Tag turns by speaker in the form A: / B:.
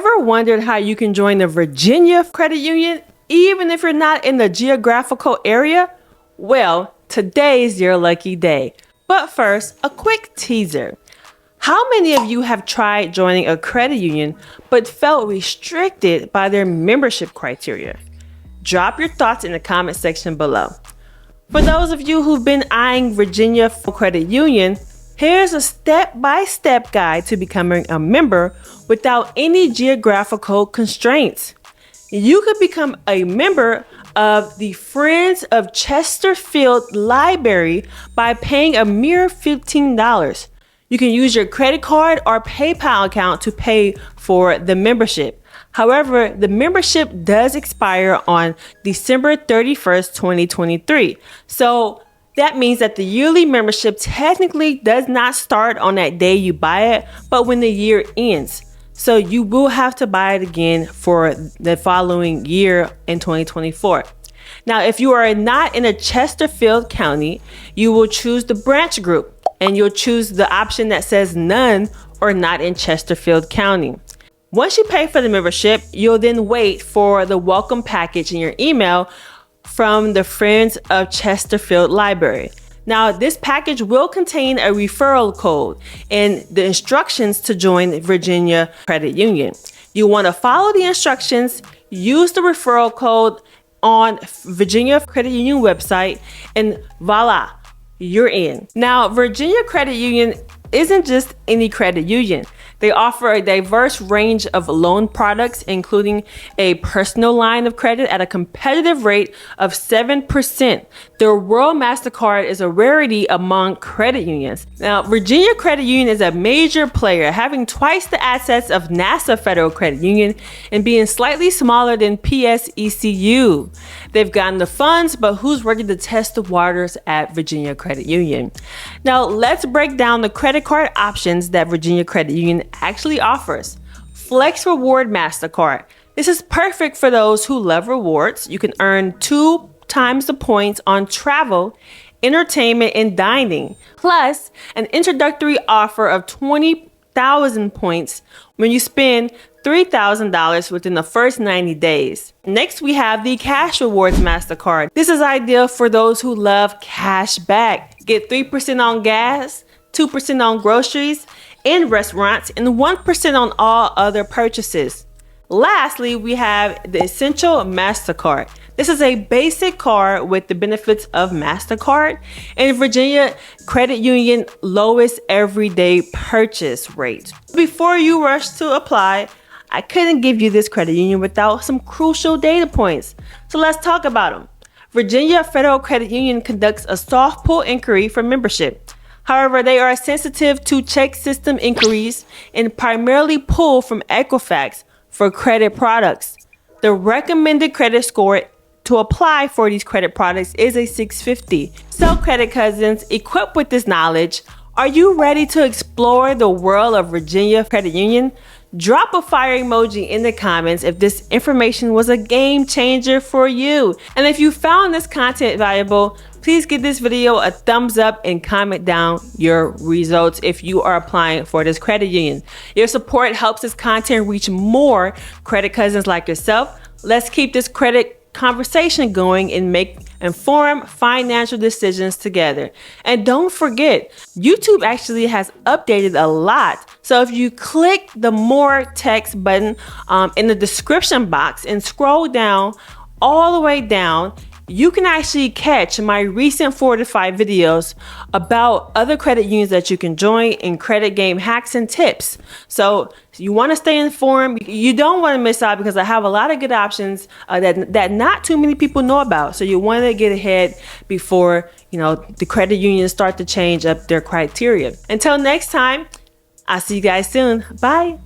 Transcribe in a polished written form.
A: Ever wondered how you can join the Virginia credit union even if you're not in the geographical area? Well, today's your lucky day. But first, a quick teaser. How many of you have tried joining a credit union but felt restricted by their membership criteria? Drop your thoughts in the comment section below. For those of you who've been eyeing Virginia Credit Union, here's a step-by-step guide to becoming a member without any geographical constraints. You could become a member of the Friends of Chesterfield Library by paying a mere $15. You can use your credit card or PayPal account to pay for the membership. However, the membership does expire on December 31st, 2023. So that means that the yearly membership technically does not start on that day you buy it, but when the year ends. So you will have to buy it again for the following year in 2024. Now, if you are not in a Chesterfield County, you will choose the branch group and you'll choose the option that says none or not in Chesterfield County. Once you pay for the membership, you'll then wait for the welcome package in your email from the Friends of Chesterfield Library. Now, this package will contain a referral code and the instructions to join Virginia Credit Union. You want to follow the instructions, use the referral code on Virginia Credit Union website, and voila, you're in. Now, Virginia Credit Union isn't just any credit union. They offer a diverse range of loan products, including a personal line of credit at a competitive rate of 7%. Their World MasterCard is a rarity among credit unions. Now, Virginia Credit Union is a major player, having twice the assets of NASA Federal Credit Union and being slightly smaller than PSECU. They've gotten the funds, but who's ready to test the waters at Virginia Credit Union? Now, let's break down the credit card options that Virginia Credit Union actually offers. Flex Reward MasterCard. This is perfect for those who love rewards. You can earn 2 times the points on travel, entertainment, and dining, plus an introductory offer of 20,000 points when you spend $3,000 within the first 90 days. Next, we have the Cash Rewards MasterCard. This is ideal for those who love cash back. Get 3% on gas, 2% on groceries and restaurants, and 1% on all other purchases. Lastly, we have the Essential MasterCard. This is a basic card with the benefits of MasterCard and Virginia Credit Union lowest everyday purchase rate. Before you rush to apply, I couldn't give you this credit union without some crucial data points. So let's talk about them. Virginia Federal Credit Union conducts a soft pull inquiry for membership. However, they are sensitive to check system inquiries and primarily pull from Equifax for credit products. The recommended credit score to apply for these credit products is a 650. So, credit cousins, equipped with this knowledge, are you ready to explore the world of Virginia Credit Union? Drop a fire emoji in the comments if this information was a game changer for you. And if you found this content valuable, please give this video a thumbs up and comment down your results if you are applying for this credit union. Your support helps this content reach more credit cousins like yourself. Let's keep this credit conversation going and make informed financial decisions together. And don't forget, YouTube actually has updated a lot. So if you click the more text button in the description box and scroll down all the way down, you can actually catch my recent 4 to 5 videos about other credit unions that you can join and credit game hacks and tips. So you want to stay informed. You don't want to miss out because I have a lot of good options that not too many people know about. So you want to get ahead before, the credit unions start to change up their criteria. Until next time, I'll see you guys soon. Bye.